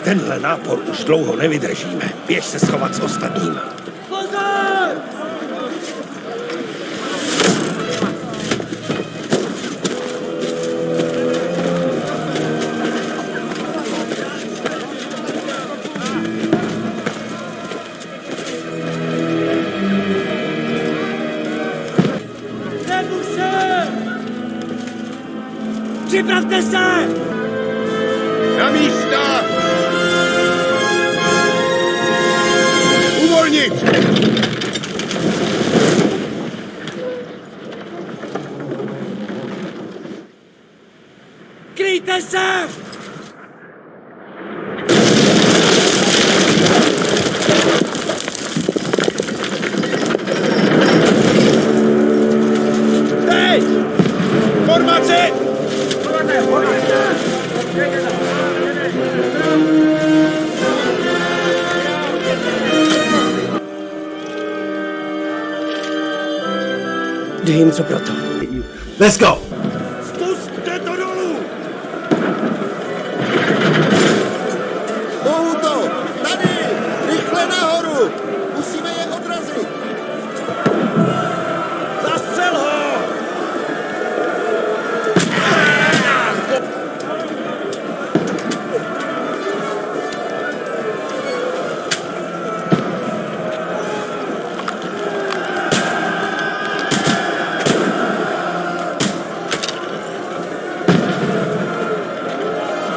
Tenhle nápor už dlouho nevydržíme. Běž se schovat s ostatníma. Pozor! Připravte se! Na místa! Uvolnit! Kryjte se! Hej! Formaci! Dej jim co proto. Let's go! Spusťte to dolů! Bohuto! Tady! Rychle nahoru! Musíme je odrazit! Zastřel ho!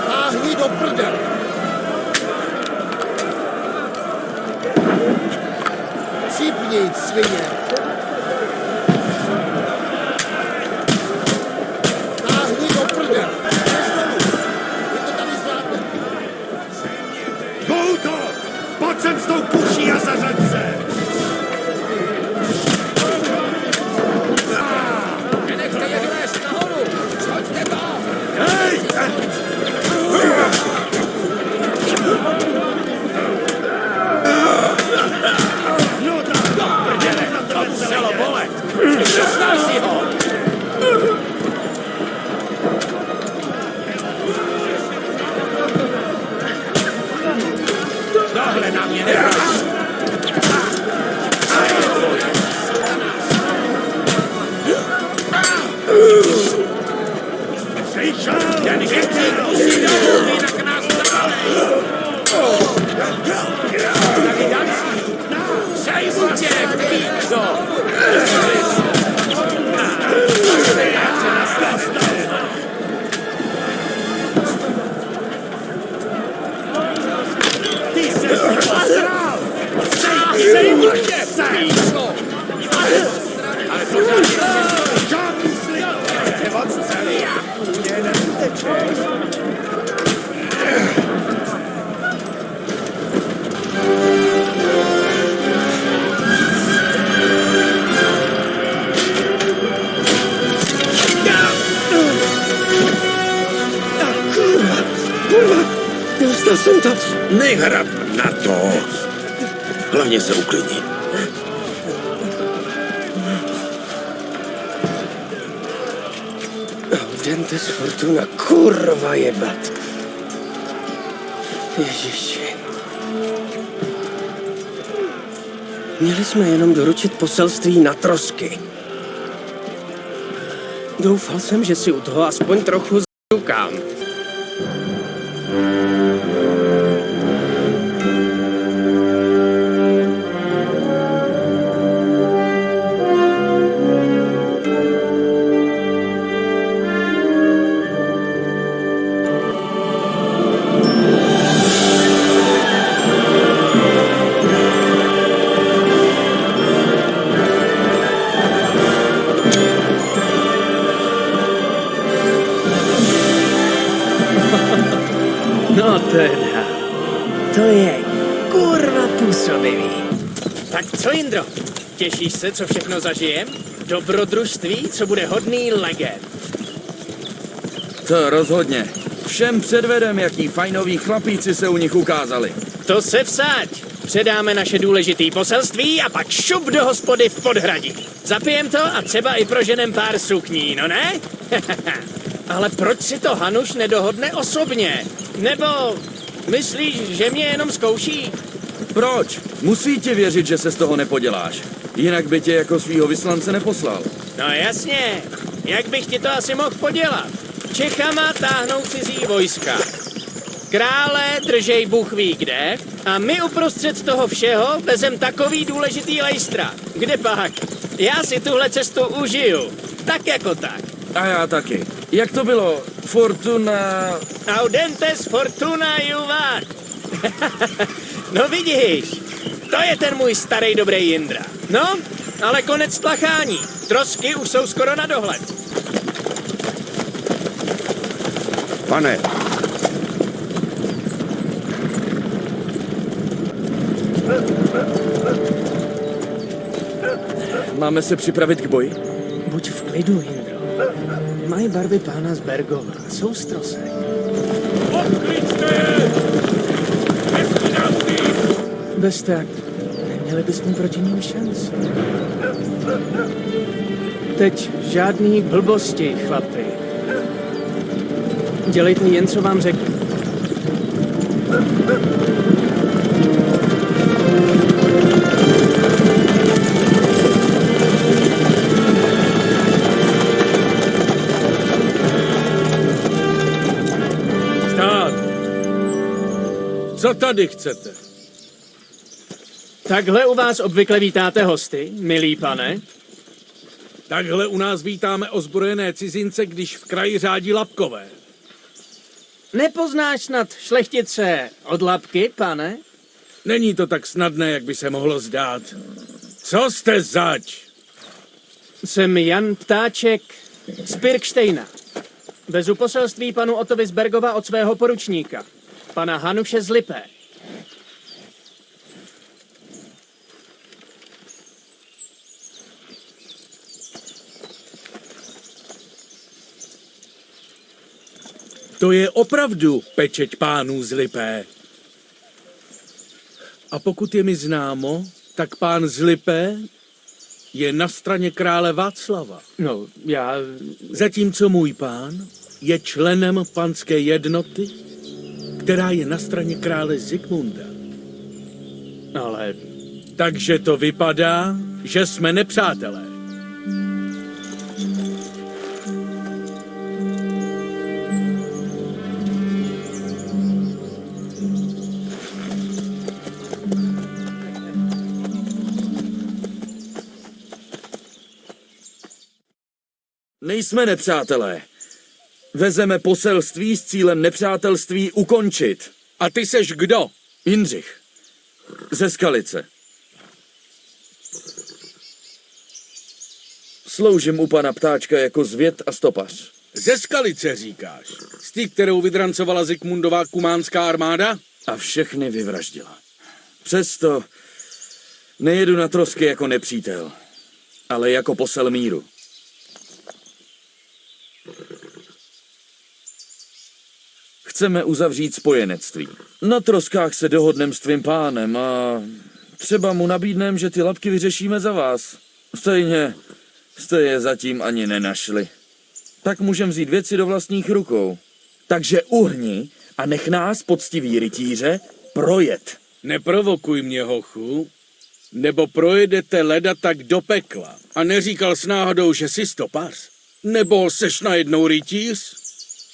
Táhni do prdele! Šípni, svině! Táhni do prdele! Vy to tady zvládnete! Bohuto! Pojď sem s tou kuší a zařaď se! Nenechte je vylést nahoru! Schoďte to! Hej! No tak, do prdele, to muselo bolet! Dostal si ho! Tohle na mě nehrá! Slyšel? Ten žebřík musí dolů, jinak nás zabalej! Tady další! Sejmu tě, píčo! Ty se posral! Sejmu tě, píčo! Ale pořád žádný slib! Je odstřelí! Mě neutečeš! Dostal jsem to. Nehrab na to! Hlavně se uklidni. Dentes Fortuna, kurva jebat. Ježiši. Měli jsme jenom doručit poselství na trosky. Doufal jsem, že si u toho aspoň trochu zrukám. No teda, to je kurva působivý. Tak co, Jindro? Těšíš se, co všechno zažijem? Dobrodružství, co bude hodný legend. To rozhodně. Všem předvedem, jaký fajnoví chlapíci se u nich ukázali. To se vsaď. Předáme naše důležitý poselství a pak šup do hospody v Podhradí. Zapijem to a třeba i proženem pár sukní, no ne? Ale proč si to Hanuš nedohodne osobně? Nebo Myslíš, že mě jenom zkouší? Proč? Musí ti věřit, že se z toho nepoděláš. Jinak by tě jako svýho vyslance neposlal. No jasně, jak bych ti to asi mohl podělat? Čechama táhnou cizí vojska. Krále držej Bůh ví kde a my uprostřed toho všeho vezem takový důležitý lejstra. Kde pak? Já si tuhle cestu užiju. Tak jako tak. A já taky. Jak to bylo? Fortuna... Audentes fortuna juvat. No vidíš, to je ten můj starý dobrý Jindra. No, ale konec tlachání. Trosky už jsou skoro na dohled. Pane, Máme se připravit k boji? Buď v klidu, Jindro. Mají barvy pána z Bergova. Jsou strosek. Odkličte je! Nechci nám být! Bez tak neměli bychom proti ním šanci. Teď žádný blbosti, chlapi. Dělejte jen, co vám řeknu. Stát! Co tady chcete? Takhle u vás obvykle vítáte hosty, milý pane? Takhle u nás vítáme ozbrojené cizince, když v kraji řádí lapkové. Nepoznáš snad šlechtice od lapky, pane? Není to tak snadné, jak by se mohlo zdát. Co jste zač? Jsem Jan Ptáček z Pirkštejna. Vezu poselství panu Otovi z Bergova od svého poručníka, pana Hanuše z Lipé. To je opravdu pečeť pánů z Lipé. A pokud je mi známo, tak pán z Lipé je na straně krále Václava. No, já... Zatímco můj pán je členem panské jednoty, která je na straně krále Zikmunda. Ale... Takže to vypadá, že jsme nepřátelé. Nejsme nepřátelé. Vezeme poselství s cílem nepřátelství ukončit. A ty seš kdo? Jindřich. Ze Skalice. Sloužím u pana Ptáčka jako zvěd a stopař. Ze Skalice říkáš. Z té, kterou vydrancovala Zikmundová kumánská armáda? A všechny vyvraždila. Přesto nejedu na trosky jako nepřítel, ale jako posel míru. Chceme uzavřít spojenectví. Na troskách se dohodnem s tvým pánem a třeba mu nabídnem, že ty lapky vyřešíme za vás. Stejně jste je zatím ani nenašli. Tak můžem vzít věci do vlastních rukou. Takže uhni a nech nás, poctiví rytíře, projet. Neprovokuj mě, hochu, nebo projedete leda tak do pekla. A neříkal s náhodou, že jsi stopař? Nebo seš najednou rytíř?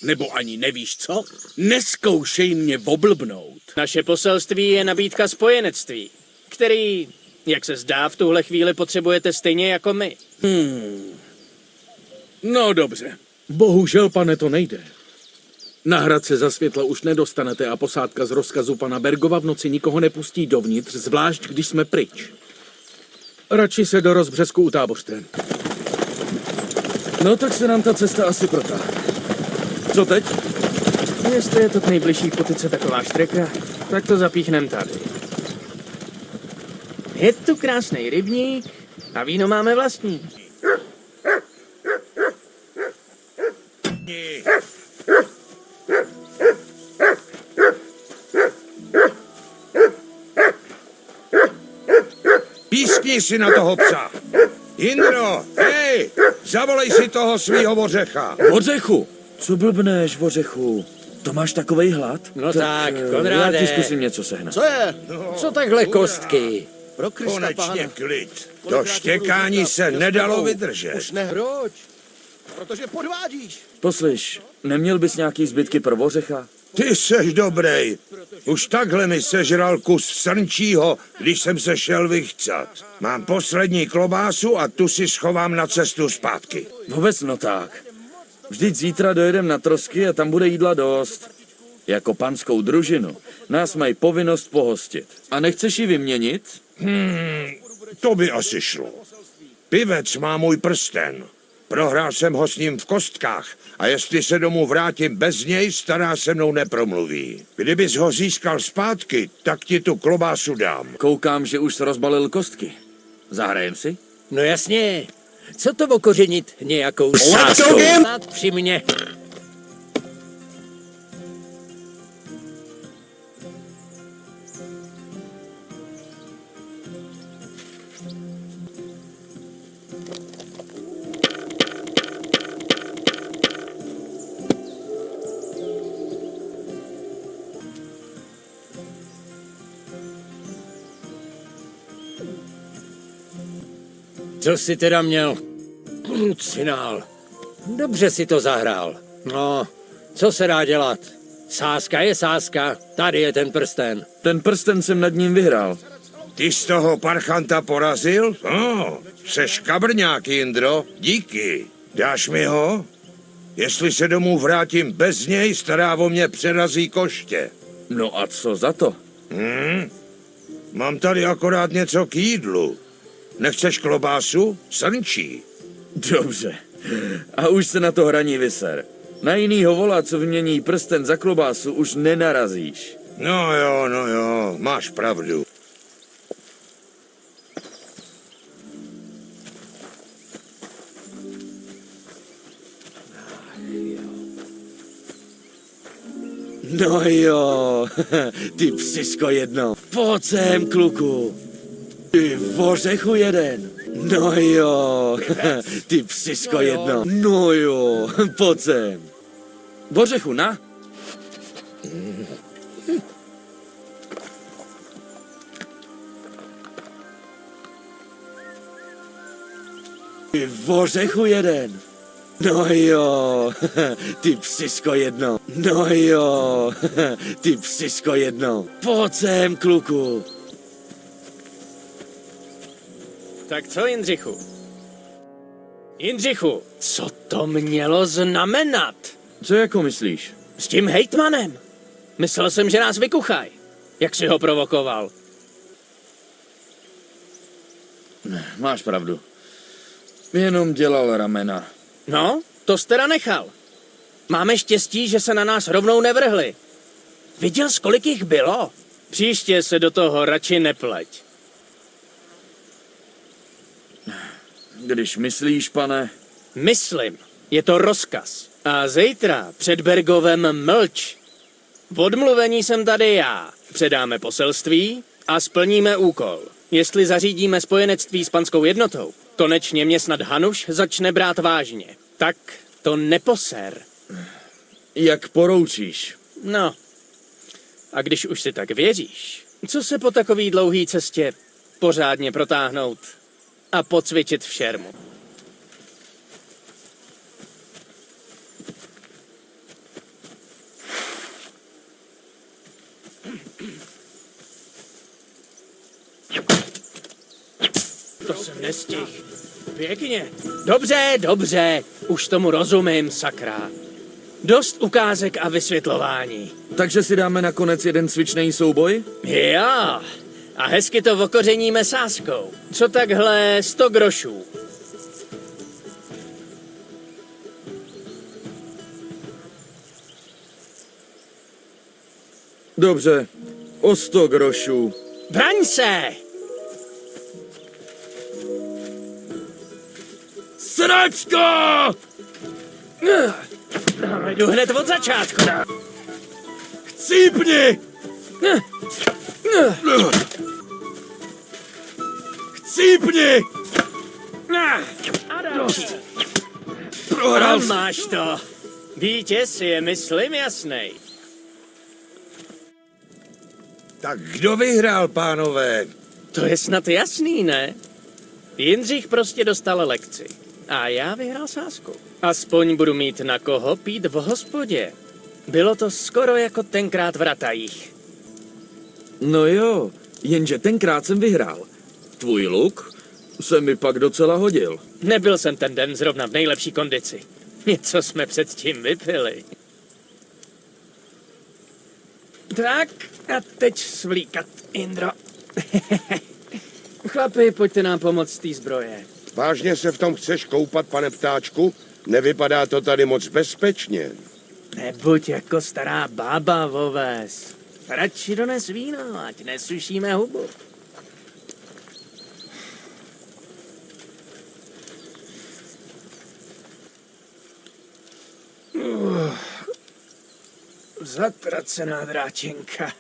Nebo ani nevíš co? Neskoušej mě oblbnout. Naše poselství je nabídka spojenectví, který, jak se zdá, v tuhle chvíli potřebujete stejně jako my. No dobře. Bohužel, pane, to nejde. Na hrad se za světla už nedostanete a posádka z rozkazu pana Bergova v noci nikoho nepustí dovnitř, zvlášť když jsme pryč. Radši se do rozbřesku utábořte. No tak se nám ta cesta asi protáhne. Co teď? Jestli je to k nejbližší potyce taková štreka, tak to zapíchnem tady. Je tu krásný rybník a víno máme vlastní. pískni si na toho psa. Jindro, zavolej si toho svýho vořecha. Vořechu! Co blbneš, vořechu? To máš takovej hlad? No tak, já Konráde. ti zkusím něco sehnat. Co je? Co takhle kostky? Pro Krista pána. Konečně klid. To štěkání se nedalo vydržet. Už ne. Proč? Protože podvádíš. Poslyš, neměl bys nějaký zbytky prvořecha? Ty seš dobrý. Už takhle mi sežral kus srnčího, když jsem se šel vychcat. Mám poslední klobásu a tu si schovám na cestu zpátky. Vůbec no tak. Vždyť zítra dojedem na Trosky a tam bude jídla dost. Jako panskou družinu nás mají povinnost pohostit. A nechceš ji vyměnit? To by asi šlo. Pivec má můj prsten. Prohrál jsem ho s ním v kostkách a jestli se domů vrátím bez něj, stará se mnou nepromluví. Kdybys ho získal zpátky, tak ti tu klobásu dám. Koukám, že už rozbalil kostky. Zahrajem si? No jasně. Co to okořenit nějakou sázkou? Snad při mně. Co jsi teda měl? Cinál. Dobře si to zahrál. No, co se dá dělat? Sázka je sázka, tady je ten prsten. Ten prsten jsem nad ním vyhrál. Ty z toho parchanta porazil? No, seš kabrňák, Jindro, díky. Dáš mi ho? Jestli se domů vrátím bez něj, stará o mě přerazí koště. No a co za to? Mám tady akorát něco k jídlu. Nechceš klobásu? Srnčí. Dobře. A už se na to hraní vyser. Na jinýho vola, co vymění prsten za klobásu, už nenarazíš. No jo, máš pravdu. No jo, ty psisko jedno. Pojď sem, kluku. Ty vořechu jeden. No jo, ty psisko jedno. No jo, pojď sem. Vořechu, na. Ty vořechu jeden. No jo, ty psisko jedno. No jo, ty psisko jedno. Pojď sem, kluku. Tak co, Jindřichu? Jindřichu, co to mělo znamenat? Co jako myslíš? S tím hejtmanem? Myslel jsem, že nás vykuchaj. Jak jsi ho provokoval? Máš pravdu. Jenom dělal ramena. No, to jsi teda nechal. Máme štěstí, že se na nás rovnou nevrhli. Viděl jsi, kolik jich bylo? Příště se do toho radši nepleť. Když myslíš, pane... Myslím, je to rozkaz. A zítra před Bergovem mlč. V odmluvení jsem tady já. Předáme poselství a splníme úkol. Jestli zařídíme spojenectví s panskou jednotou, konečně mě snad Hanuš začne brát vážně. Tak to neposer. Jak poroučíš? No, a když už si tak věříš, co se po takový dlouhý cestě pořádně protáhnout a pocvičit v šermu? To jsem nestihl. Pěkně. Dobře, už tomu rozumím, sakra. Dost ukázek a vysvětlování. Takže si dáme nakonec jeden cvičný souboj? Jo, a hezky to okořeníme sázkou. Co takhle 100 grošů? Dobře, o 100 grošů. Braň se! Sračko! Jdu hned od začátku. Chcípni! Chcípni! A další. Prohrál A máš to. Vítěz je, myslím, jasnej. Tak kdo vyhrál, pánové? To je snad jasný, ne? Jindřich prostě dostal lekci. A já vyhrál sázku. Aspoň budu mít na koho pít v hospodě. Bylo to skoro jako tenkrát v Ratajích. No jo, jenže tenkrát jsem vyhrál. Tvůj luk se mi pak docela hodil. Nebyl jsem ten den zrovna v nejlepší kondici. Něco jsme předtím vypili. Tak, a teď svlíkat, Indro. Chlapi, pojďte nám pomoct z té zbroje. Vážně se v tom chceš koupat, pane ptáčku? Nevypadá to tady moc bezpečně. Nebuď jako stará bába, voves. Radši dones víno, ať nesušíme hubu. Zatracená dráčenka.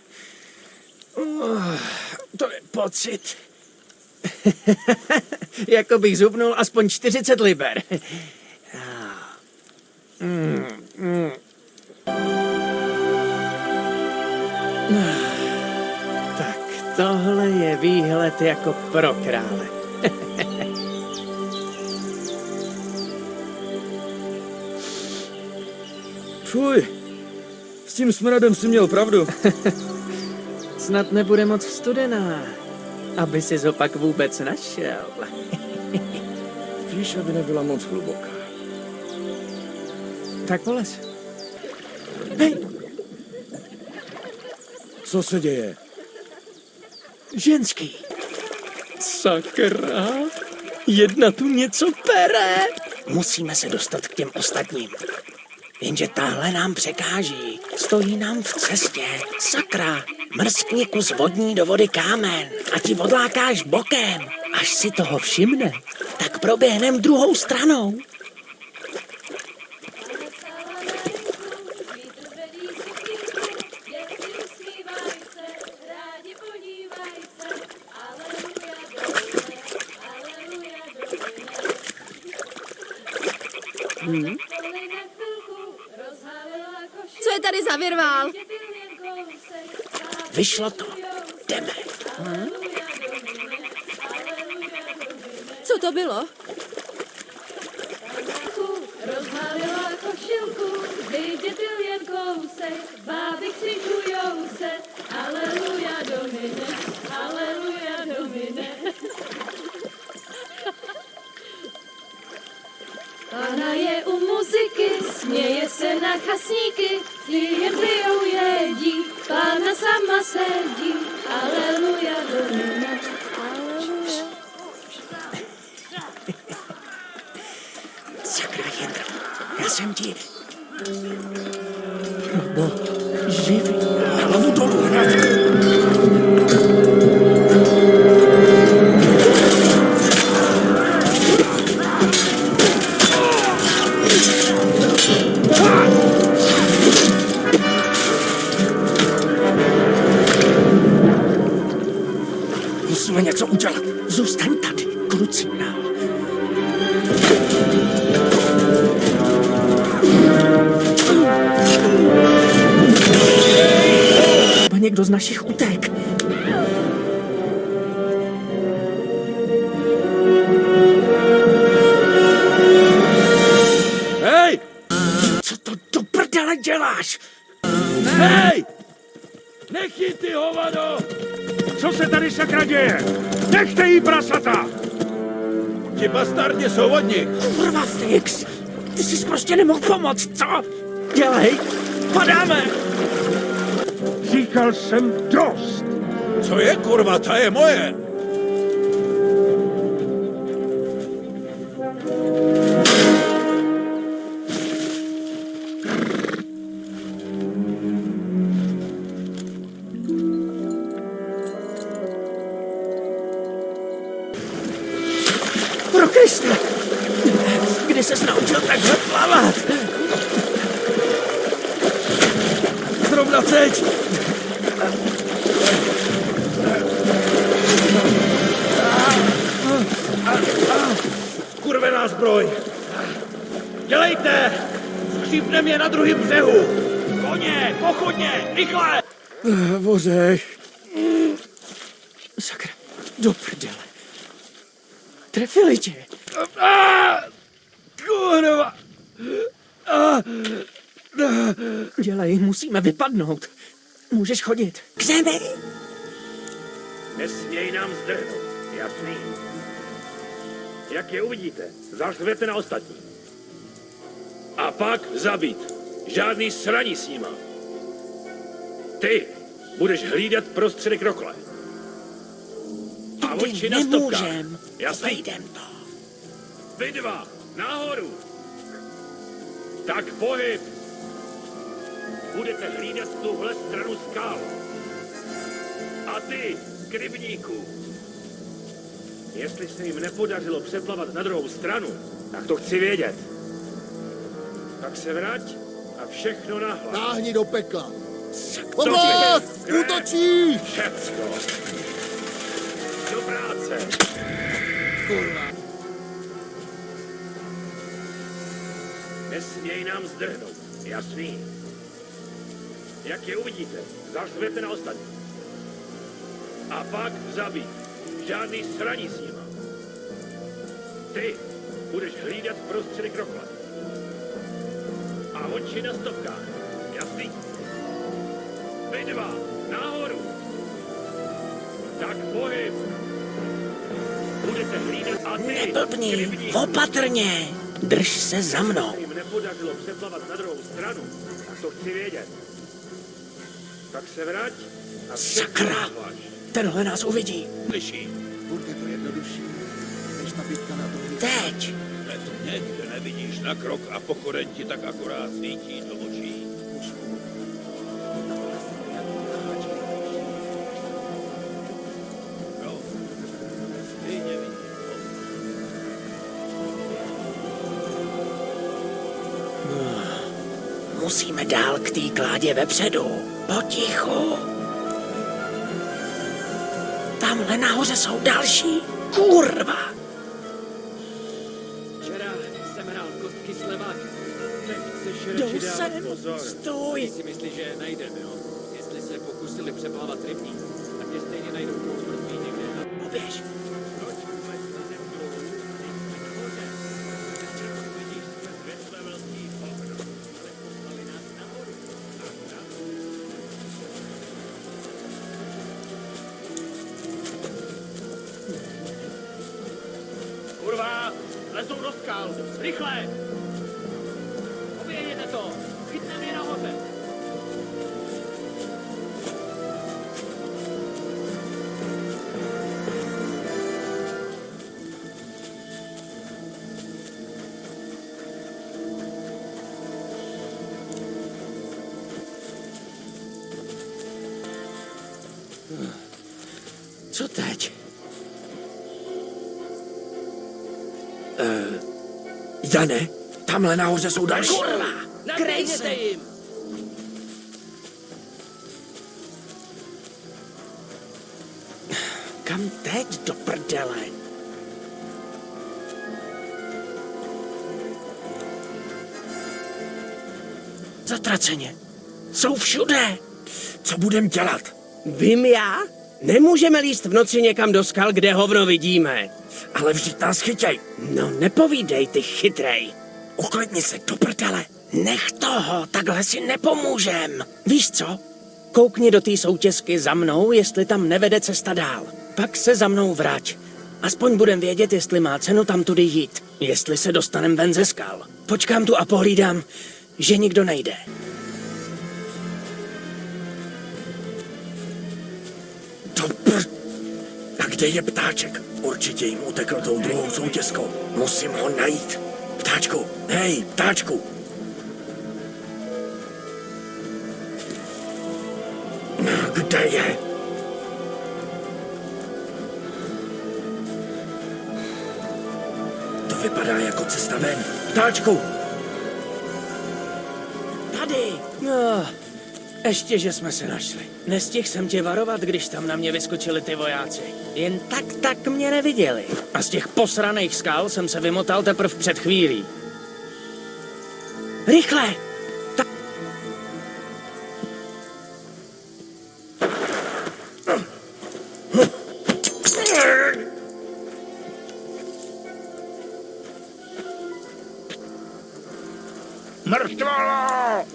To je pocit. Jako bych zhubnul aspoň 40 liber. Tak tohle je výhled jako pro krále. Fuj, s tím smradem si měl pravdu. Snad nebude moc studená, aby si zopak vůbec našel. Spíš, aby nebyla moc hluboká. Tak polez. Hej, Co se děje? ženský. Sakra, jedna tu něco pere. Musíme se dostat k těm ostatním. Jenže tahle nám překáží. Stojí nám v cestě. Sakra, mrskni kus vodní do vody kámen a ti odlákáš bokem. Až si toho všimne, tak proběhnem druhou stranou. Co je tady za virvál? Vyšlo to. Jdeme. Co to bylo? Rozhalila košilku, vydětil jen kousek, báby křižujou se, aleluja domine, aleluja domine. Pána je u muziky, směje se na chasníky, klienty jen jedí, pána sama sedí, aleluja domine, aleluja. Sakra, Jindro, já jsem ti... Probo, živý. Hlavu dolů, hned. Musíme něco udělat. Zůstaň tady, klucina. Třeba někdo z našich utek. Hej! Co to do prdele děláš? Hej! Nechyj ty hovado! Co se tady sakra děje? Nechte jí prasata! Ti bastardi jsou od nich. Kurva fix! Ty jsi prostě nemohl pomoct, co? Dělej! Padáme! Říkal jsem dost! Co je, kurva, ta je moje. Pro Krista! Kdy ses naučil takhle plavat? Zrovna teď. Kurvená zbroj. Dělejte! Skřípnem je na druhém břehu. Koně, pochodně, rychle! Vořech. Sakra, do prdele. Trefili tě. Kurva! Dělej, musíme vypadnout. Můžeš chodit. K zemi. Nesměj nám zdrhnout, jasný? Jak je uvidíte, zařvete na ostatní. A pak zabít. Žádný sraní s nima. Ty budeš hlídat prostředek rokle. A oči na stopkách. Nemůžem. Jasný? Vejdem to. Vy dva, nahoru. Tak pohyb. Budete hlídat tuhle stranu skal. A ty, krybníku. Jestli se jim nepodařilo přeplavat na druhou stranu, tak to chci vědět. Tak se vrať a všechno nahlas. Táhni do pekla. To Pomoc! je- Útočí! Všecko. Do práce. Kurva. Nesměj nám zdrhnout, jasný? Jak je uvidíte, zařvete na ostatní. A pak zabít. Žádný sraní s nima. Ty budeš hlídat prostředek rokle. A oči na stopkách, jasný? Vy dva, nahoru. Tak pohyb. Budete hlídat a ty, Neblbni, krybníku. opatrně. Drž se za mnou. Se jim nepodařilo přeplavat na druhou stranu, tak to chci vědět. Tak se vrať a všechno Sakra. nahlaš. Tenhle nás uvidí. Slyší. Bude to jednodušší, než ta bitka na to. Teď. Hned, že nevidíš na krok a pokorent ti tak akorát svítí do očí. No, stejně vidíš. Musíme dál k té kládě vepředu. Potichu. Tamhle nahoře jsou další. Kurva. Včera jsem hrál kostky s levákem. Teď se Jdou šereči dát sem. pozor. Stůj. Si myslí, že je najdeme, jo? Jestli se pokusili přeplavat rybník, tak je stejně najdou mrtvý někde. A Poběž. Proč vůbec nezepnou? Nahoře. Vidíš skrz větve velký okno. Ale poslali nás nahoru. A tam kurva, lezou do skal. Rychle! Oběhněte to. Chytneme je nahoře. Co teď? Jane, tamhle nahoře jsou další. Kurva. Kryj se. jim! Kam teď do prdele? Zatraceně. Jsou všude. Co budem dělat? Vím já? Nemůžeme líst v noci někam do skal, kde hovno vidíme. Ale vždyť nás chytěj. No nepovídej, ty chytrej. Uklidni se do prdele. Nech toho, takhle si nepomůžem. Víš co? Koukni do té soutězky za mnou, jestli tam nevede cesta dál. Pak se za mnou vrať. Aspoň budem vědět, jestli má cenu tam tudy jít. Jestli se dostanem ven ze skal. Počkám tu a pohlídám, že nikdo nejde. A kde je ptáček? Určitě jim utekl tou druhou soutězkou. Musím ho najít. Ptáčku, hej, ptáčku. Kde je? To vypadá jako cesta ven. Ptáčku! Tady. No, ještě, že jsme se našli. Nestihl jsem tě varovat, když tam na mě vyskočili ty vojáci. Jen tak mě neviděli. A z těch posraných skal jsem se vymotal teprv před chvílí. Rychle! Mrtvolo!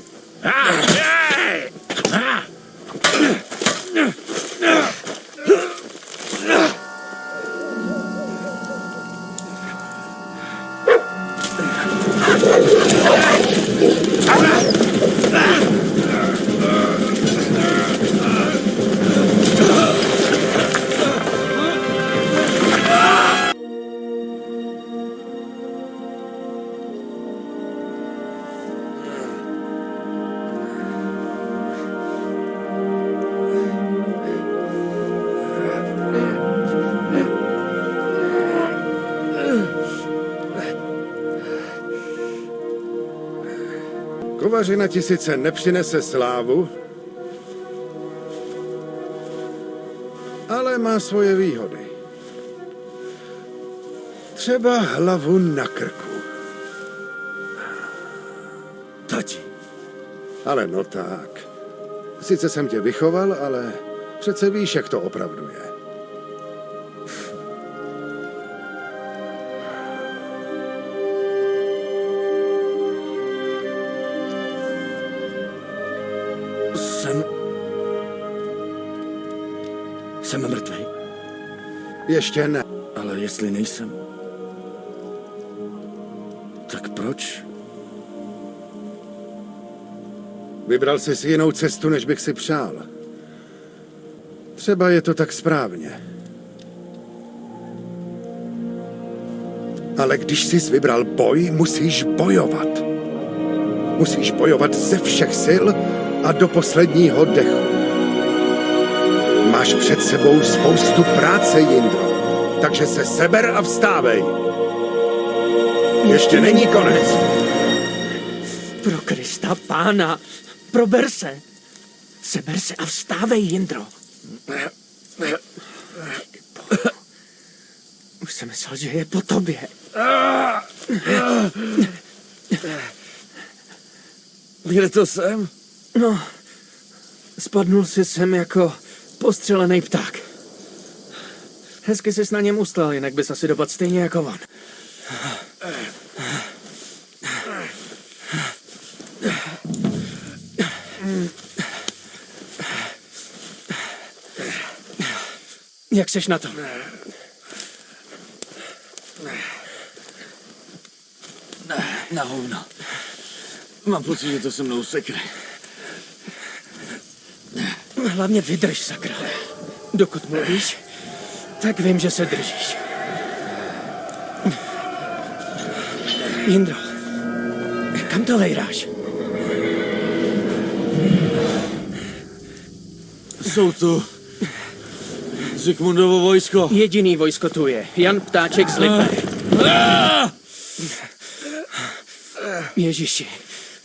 Kovařina ti sice nepřinese slávu, ale má svoje výhody. Třeba hlavu na krku. Tati, Ale no tak. Sice jsem tě vychoval, ale přece víš, jak to opravdu je. jsem mrtvý. Ještě ne. Ale jestli nejsem, tak proč? Vybral jsi jinou cestu, než bych si přál. Třeba je to tak správně. Ale když jsi vybral boj, musíš bojovat. Musíš bojovat ze všech sil a do posledního dechu. Máš před sebou spoustu práce, Jindro. Takže se seber a vstávej. Ještě není konec. Pro Krista pána, prober se. Seber se a vstávej, Jindro. Už jsem myslel, že je po tobě. Kde to jsem? No, spadnul si sem jako postřelený pták. Hezky jsi na něm ustál, jinak bys asi dopadl stejně jako on. Jak seš na tom? Na hovno. Mám pocit, že to se mnou sekne. Hlavně vydrž, sakra. Dokud mluvíš, tak vím, že se držíš. Jindro, kam to lejráš? Jsou tu Zikmundovo vojsko. Jediný vojsko tu je. Jan Ptáček z Lipe. Ježiši,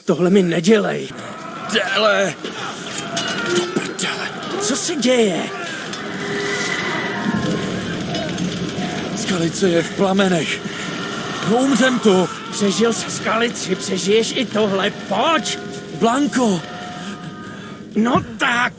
tohle mi nedělej. Déle. Co se děje? Skalice je v plamenech. Umřem tu. Přežil se skalici, přežiješ i tohle, pojď! Blanko. No tak!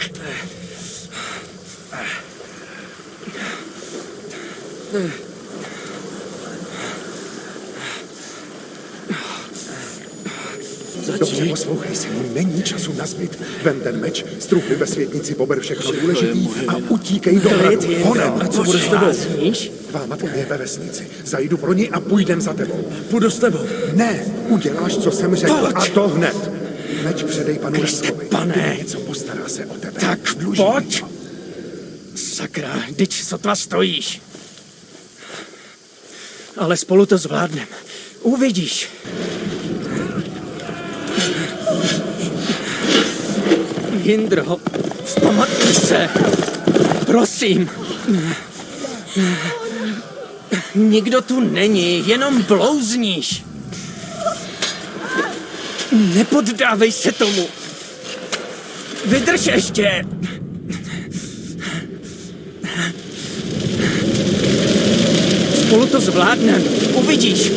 Dobře, poslouchej, synu, není času na zbyt. Vem ten meč, struhli ve světnici, pober všechno důležitý a utíkej do hradu. Honem, A co bude s tebou? tvá matka je ve vesnici. Zajdu pro ní a půjdem za tebou. Půjdu s tebou. Ne, uděláš, co jsem řekl, Pojď. a to hned. Meč předej panu Kriste, Leskovi. pane. Něco postará se o tebe. Tak Dluží pojď. mi. Sakra, teď sotva stojíš. Ale spolu to zvládnem. Uvidíš. Jindro, vzpamatuj se. Prosím. Nikdo tu není, jenom blouzníš. Nepoddávej se tomu. Vydrž ještě. Spolu to zvládnem. Uvidíš.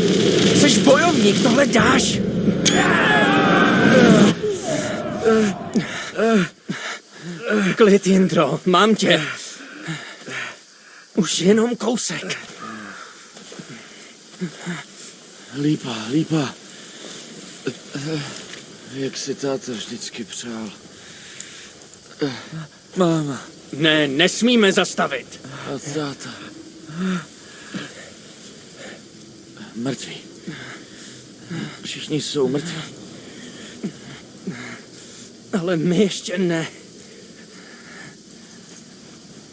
Jseš bojovník, tohle dáš. Klid, Jindro, mám tě. Už jenom kousek. Lípa. Jak si táta vždycky přál. Máma Ne, nesmíme zastavit. a táta. Mrtví. Všichni jsou mrtví. Ale my ještě ne.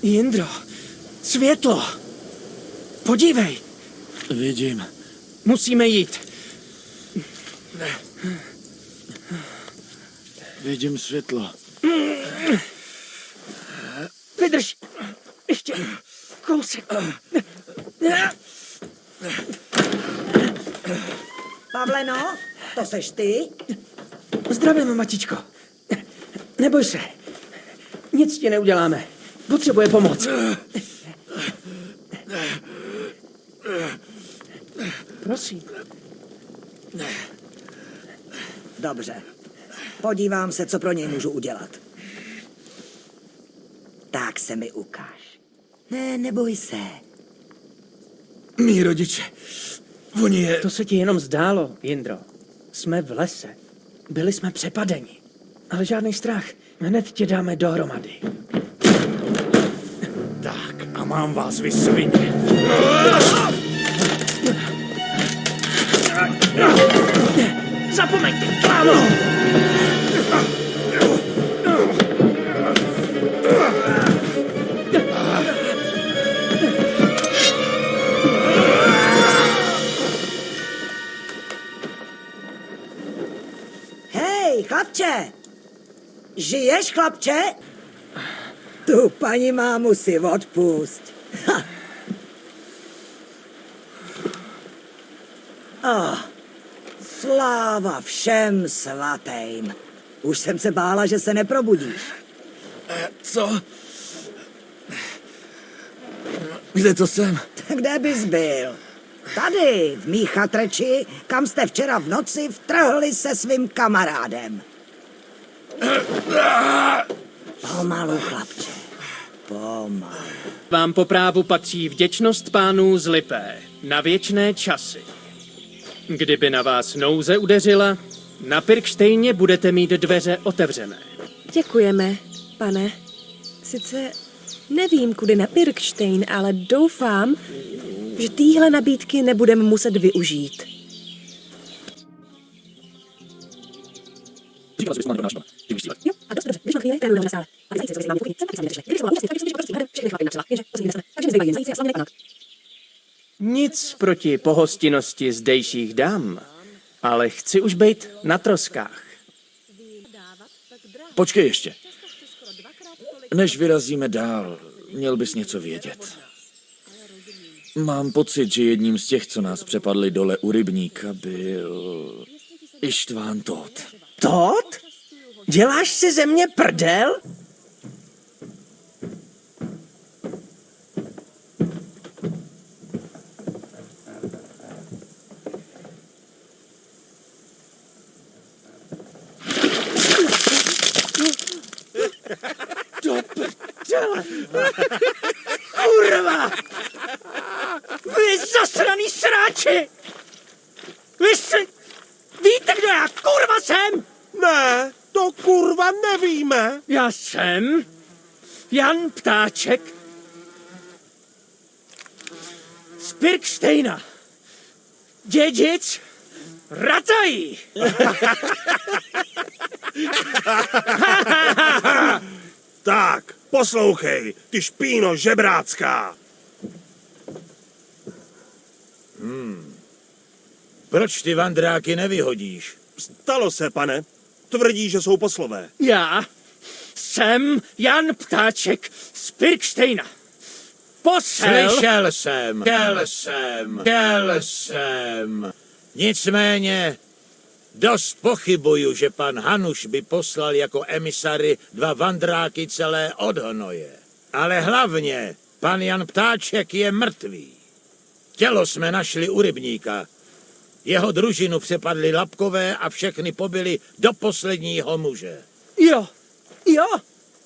Jindro, světlo. Podívej, Vidím. musíme jít. Vidím světlo. Vydrž. Ještě kousek. Pavleno, to seš ty? Zdravím, matičko. Neboj se. Nic ti neuděláme. Potřebuje pomoc. Prosím. Dobře. Podívám se, co pro něj můžu udělat. Tak se mi ukáž. Ne, neboj se. Mí rodiče, oni je... To se ti jenom zdálo, Jindro. Jsme v lese. Byli jsme přepadeni. Ale žádný strach. Hned tě dáme dohromady. Tak, a mám vás vy svině. Zapomeňte, klámo! Hej, chlapče! Žiješ, chlapče? Tu paní mámu si odpust. Ha. Sláva všem svatým. Už jsem se bála, že se neprobudíš. Co? Kde to jsem? Kde bys byl? Tady, v mý chatreči, kam jste včera v noci vtrhli se svým kamarádem. Pomalu, chlapče. Pomalu. Vám po právu patří vděčnost pánů z Lipé na věčné časy. Kdyby na vás nouze udeřila, na Pirkštejně budete mít dveře otevřené. Děkujeme, pane. Sice nevím, kudy na Pirkštejn, ale doufám, že téhle nabídky nebudeme muset využít. Jo, a dost dobře, když mám chvíli, trénuji na sále. Ale zajít se, co mám pochodit, jsem nepřišli. Kdyby se mohla jasně, tak jsem prostě hledem všechny chlapy napřela. Jenže poslední nesme, takže mi zbývají jen zajíci a slavný panák. Nic proti pohostinnosti zdejších dám, ale chci už být na troskách. Počkej ještě. Než vyrazíme dál, měl bys něco vědět. Mám pocit, že jedním z těch, co nás přepadli dole u rybníka, byl Ištván Tóth. Tóth? Děláš si ze mě prdel? Kurva! Vy zasraný sráči! Víte, kdo já kurva jsem? Ne, to kurva nevíme. Já jsem Jan Ptáček z Pirkštejna. Dědic Ratají. Tak, poslouchej, ty špíno žebrácká. Proč ty vandráky nevyhodíš? Stalo se, pane. Tvrdí, že jsou poslové. Já jsem Jan Ptáček z Pirkštejna. Posel... Slyšel jsem. Nicméně dost pochybuju, že pan Hanuš by poslal jako emisary 2 vandráky celé od hnoje. Ale hlavně, pan Jan Ptáček je mrtvý. Tělo jsme našli u rybníka. Jeho družinu přepadli Lapkové a všechny pobili do posledního muže. Jo,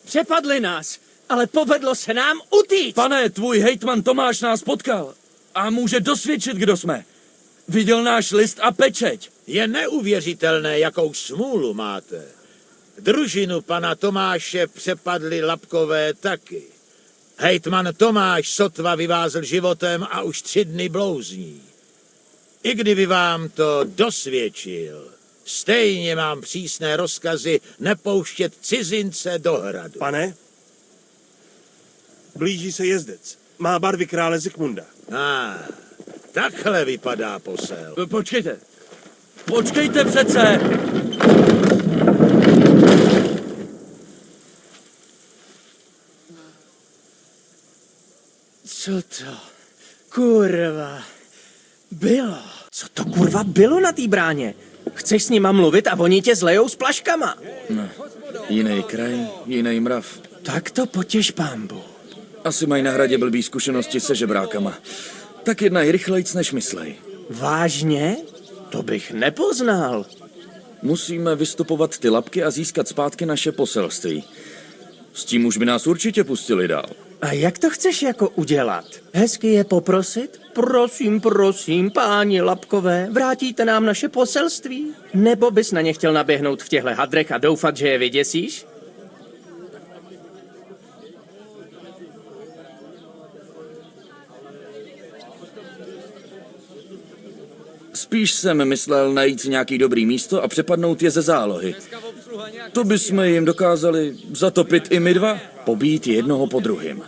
přepadli nás, ale povedlo se nám utíct. Pane, tvůj hejtman Tomáš nás potkal a může dosvědčit, kdo jsme. Viděl náš list a pečeť. Je neuvěřitelné, jakou smůlu máte. Družinu pana Tomáše přepadli Lapkové taky. Hejtman Tomáš sotva vyvázl životem a už 3 dny blouzní. I kdyby vám to dosvědčil, stejně mám přísné rozkazy nepouštět cizince do hradu. Pane, blíží se jezdec. Má barvy krále Zikmunda. Takhle vypadá posel. Počkejte. Počkejte přece. Co to, kurva, bylo? Co to, kurva, bylo na té bráně? Chceš s nima mluvit a oni tě zlejou s plaškama. Ne. Jiný kraj, jiný mrav. Tak to potěš, pánbu. Asi mají na hradě blbý zkušenosti se žebrákama. Tak jednaj rychlejc, než myslej. Vážně? To bych nepoznal. Musíme vystupovat ty Lapky a získat zpátky naše poselství. S tím už by nás určitě pustili dál. A jak to chceš jako udělat? Hezky je poprosit? Prosím, prosím, páni Lapkové, vrátíte nám naše poselství? Nebo bys na ně chtěl naběhnout v těchto hadrech a doufat, že je vyděsíš? Spíš jsem myslel najít nějaký dobrý místo a přepadnout je ze zálohy. To bychom jim dokázali zatopit i my dva, pobít jednoho po druhým.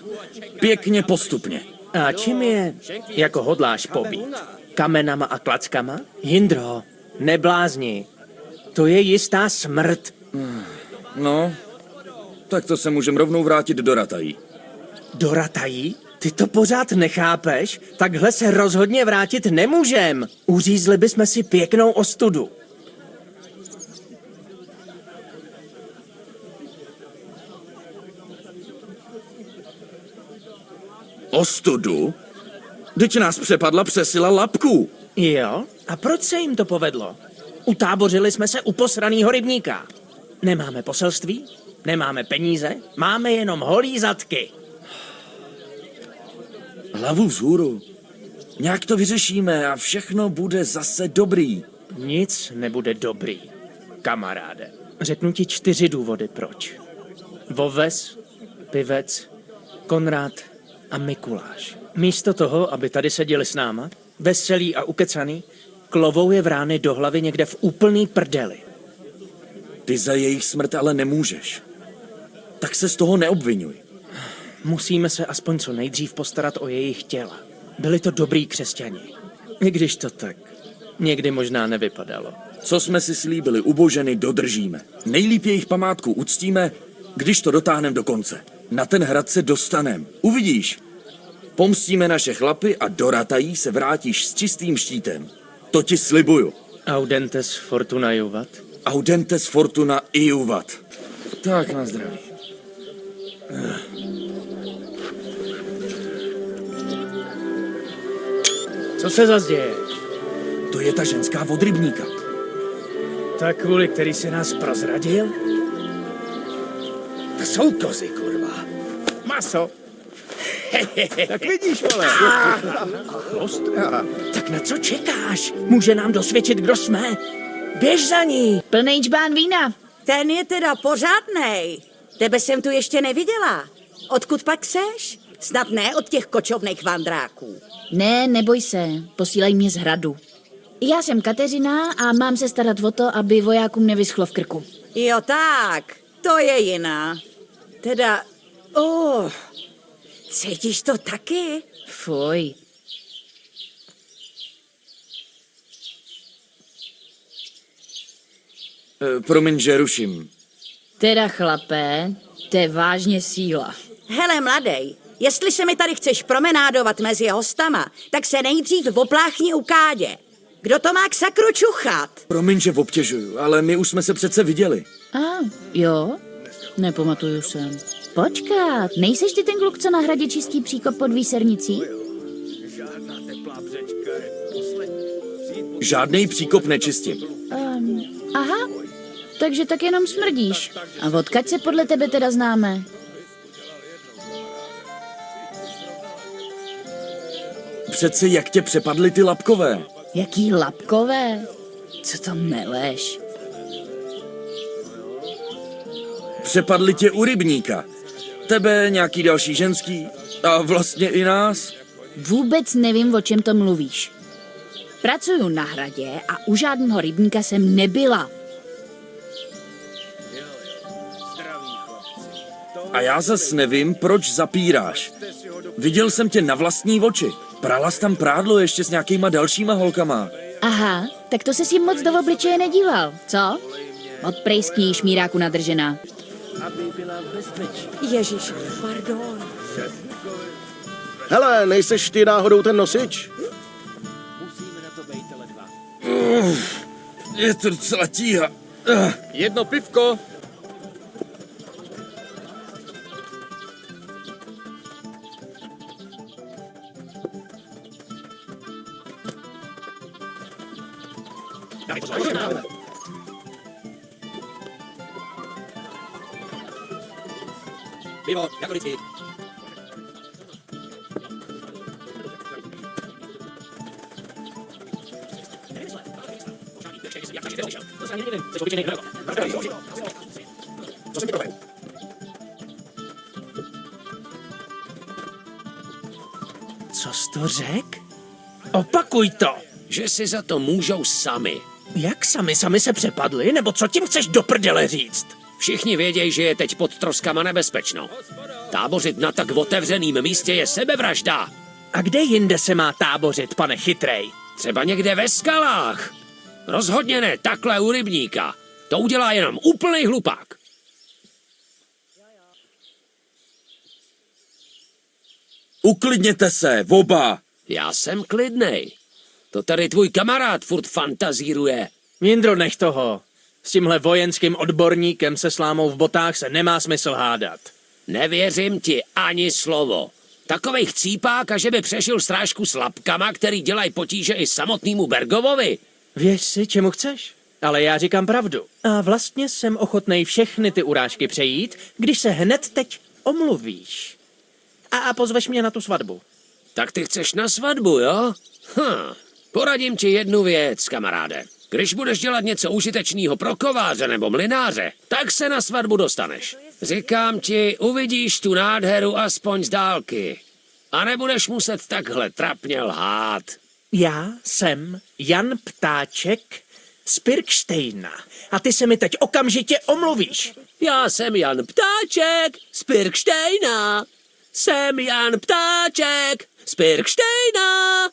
Pěkně postupně. A čím je, jako hodláš pobít? Kamenama a klackama? Jindro, neblázni. To je jistá smrt. No, tak to se můžem rovnou vrátit do Ratají. Do Ratají? Ty to pořád nechápeš? Takhle se rozhodně vrátit nemůžem. Uřízli bychom si pěknou ostudu. Ostudu? Teď nás přepadla přesila Lapků. Jo? A proč se jim to povedlo? Utábořili jsme se u posranýho rybníka. Nemáme poselství, nemáme peníze, máme jenom holí zadky. Hlavu vzhůru. Nějak to vyřešíme a všechno bude zase dobrý. Nic nebude dobrý, kamaráde. Řeknu ti 4 důvody, proč. Voves, Pivec, Konrád a Mikuláš. Místo toho, aby tady seděli s náma, veselí a ukecaný, klovou je vrány do hlavy někde v úplný prdeli. Ty za jejich smrt ale nemůžeš. Tak se z toho neobvinuj. Musíme se aspoň co nejdřív postarat o jejich těla. Byli to dobrý křesťani. I když to tak někdy možná nevypadalo. Co jsme si slíbili u Boženy, dodržíme. Nejlíp jejich památku uctíme, když to dotáhneme do konce. Na ten hrad se dostanem. Uvidíš. Pomstíme naše chlapy a do Ratají se vrátíš s čistým štítem. To ti slibuju. Audentes fortuna juvat? Audentes fortuna iuvat. Tak na zdraví. Co se zas děje? To je ta ženská od rybníka. Ta, kvůli který se nás prozradil? To jsou kozy, kurva. Maso. Tak vidíš, vole. Tak na co čekáš? Může nám dosvědčit, kdo jsme. Běž za ní. Plnej čbán vína. Ten je teda pořádnej. Tebe jsem tu ještě neviděla. Odkud pak seš? Snad ne od těch kočovných vandráků. Ne, neboj se, posílají mě z hradu. Já jsem Kateřina a mám se starat o to, aby vojákům nevyschlo v krku. Jo tak, to je jiná. Teda, cítíš to taky? Fuj. Promiň, že ruším. Teda chlapé, to je vážně síla. Hele, mladej, jestli se mi tady chceš promenádovat mezi hostama, tak se nejdřív opláchni u Kádě. Kdo to má k sakru čuchat? Promiň, že obtěžuju, ale my už jsme se přece viděli. Jo? Nepamatuju se. Počkat, nejseš ty ten kluk, co na hradě čistí příkop pod výsernicí? Žádnej příkop nečistím. Aha, takže tak jenom smrdíš. A odkud se podle tebe teda známe? Přece jak tě přepadly ty Lapkové. Jaký lapkové? Co to meleš? Přepadli tě u rybníka. Tebe, nějaký další ženský a vlastně i nás. Vůbec nevím, o čem to mluvíš. Pracuju na hradě a u žádného rybníka jsem nebyla. A já zas nevím, proč zapíráš. Viděl jsem tě na vlastní oči. Prala jsi tam prádlo ještě s nějakýma dalšíma holkama. Aha, tak to se si moc do obličeje nedíval, co? Odprejskni, šmíráku nadržená. Ježíš, pardon. Hele, nejseš ty náhodou ten nosič? Je to docela tíha. Jedno pivko. Pivo, jako vždycky. Co jsi to řek? Opakuj to. Že si za to můžou sami. Jak sami se přepadli? Nebo co tím chceš do prdele říct? Všichni vědějí, že je teď pod troskama nebezpečno. Tábořit na tak otevřeným místě je sebevražda. A kde jinde se má tábořit, pane chytrej? Třeba někde ve skalách. Rozhodně ne takhle u rybníka. To udělá jenom úplnej hlupák. Uklidněte se, oba. Já jsem klidnej. To tady tvůj kamarád furt fantazíruje. Jindro, nech toho. S tímhle vojenským odborníkem se slámou v botách se nemá smysl hádat. Nevěřím ti ani slovo. Takovej chcípák, a že by přešil strážku s lapkama, který dělají potíže i samotnému Bergovovi. Věř si, čemu chceš. Ale já říkám pravdu. A vlastně jsem ochotnej všechny ty urážky přejít, když se hned teď omluvíš. A pozveš mě na tu svatbu. Tak ty chceš na svatbu, jo? Poradím ti jednu věc, kamaráde. Když budeš dělat něco užitečného pro kováře nebo mlynáře, tak se na svatbu dostaneš. Říkám ti, uvidíš tu nádheru aspoň z dálky. A nebudeš muset takhle trapně lhát. Já jsem Jan Ptáček z Pirkštejna. A ty se mi teď okamžitě omluvíš. Já jsem Jan Ptáček z Pirkštejna. Jsem Jan Ptáček z Pirkštejna.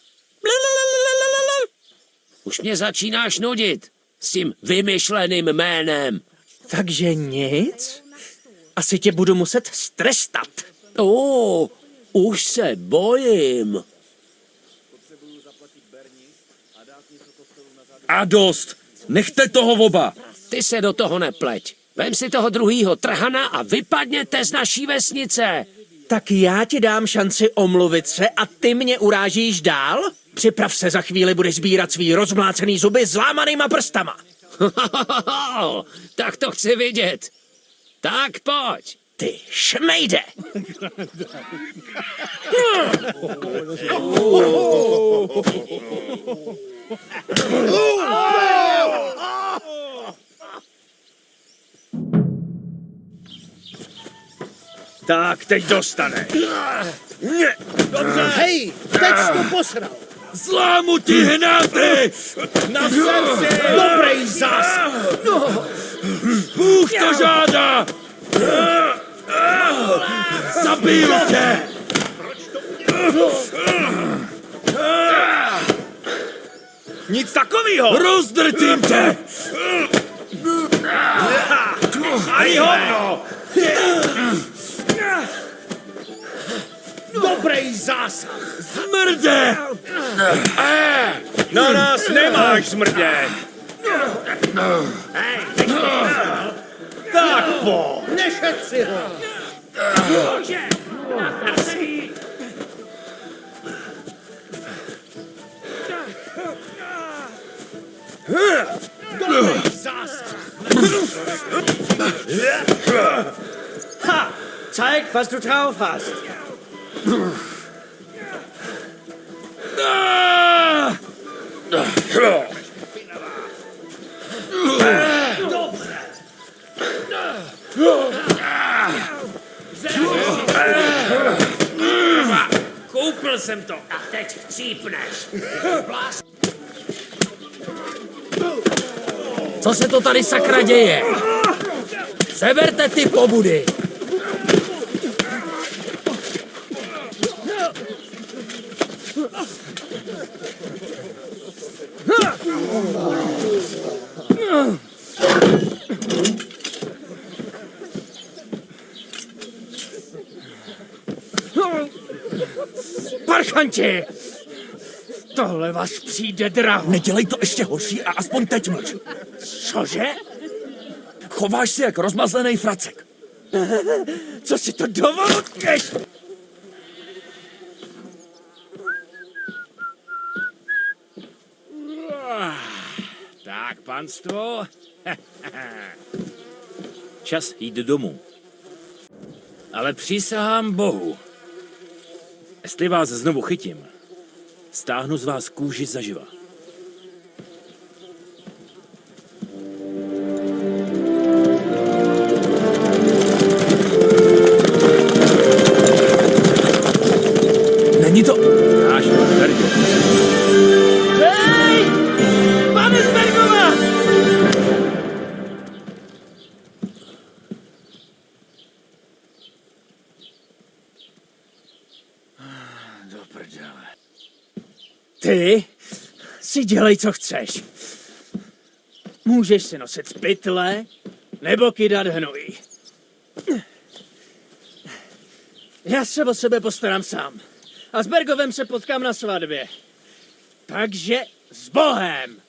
Už mě začínáš nudit s tím vymyšleným jménem. Takže nic? Asi tě budu muset strestat. Už se bojím. A dost. Nechte toho oba. Ty se do toho nepleť. Vem si toho druhýho trhana a vypadněte z naší vesnice. Tak já ti dám šanci omluvit se a ty mě urážíš dál? Připrav se, za chvíli budeš sbírat svý rozmlácený zuby s lámanýma prstama. Tak to chci vidět. Tak pojď. Ty šmejde! Tak, teď dostaneš. Dobře. Hej, teď jsi to posral. Zlámu ti hnáty! Na srdci. Dobrý zásah. Bůh to žádá! Zabiju tě! Nic takovýho. Rozdrtím tě! Ani hovno. Dobrý zásah. Smrde! Na nás nemáš smrdět. Tak po. Nešetři ho. Dobrý zásah. Ha! Zeig, was du drauf hast. Koupil jsem to a teď chcípneš. Co se to tady sakra děje? Seberte ty pobudy! Parchanti! Tohle vás přijde draho. Nedělej to ještě horší a aspoň teď mlč. Cože? Chováš se jak rozmazlený fracek. Co si to dovoluješ? Tak, panstvo. Čas jít domů. Ale přísahám Bohu. Jestli vás znovu chytím, stáhnu z vás kůži zaživa. Není to... Máš to, Bergo. Hej! Pane Zbergova! Do prdele. Ty si dělej, co chceš. Můžeš si nosit pytle, nebo kydat hnoj. Já se o sebe postarám sám. A s Bergovem se potkám na svatbě. Takže s Bohem!